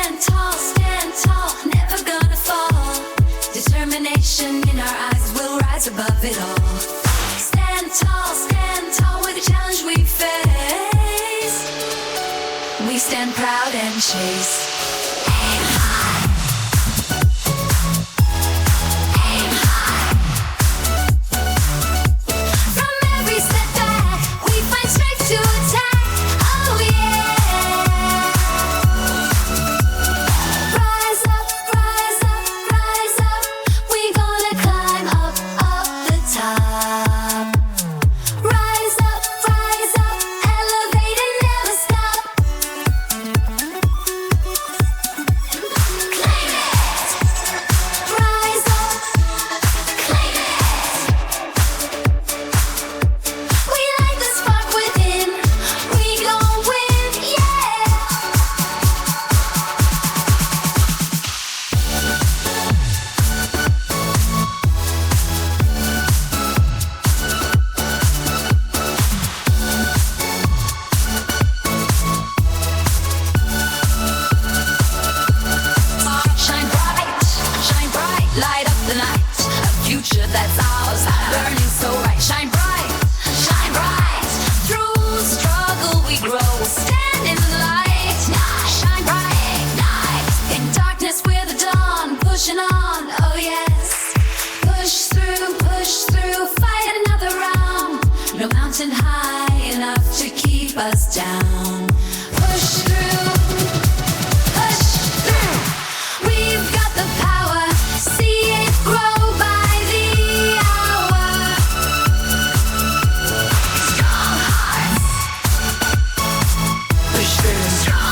stand tall, never gonna fall. Determination in our eyes, we'll rise above it all. Stand tall with the challenge we face. We stand proud and chase. Aim high. Aim high. From every setback, we find strength to attack. Oh yeah. Rise up, rise up, rise up. We gonna climb up the top. Rise up, elevate and never stop. Claim it. Rise up, claim it. We light the spark within. We gon' win, yeah. Shine bright, light up the night. A future that's ours, burning so bright. Shine bright, through struggle we grow. Stand in the light, shine bright, ignite. In darkness we're the dawn, pushing on, oh yes. Push through, fight another round. No mountain high enough to keep us down. Push through. We've got the power, see it grow by the hour. Strong hearts, push through. Strong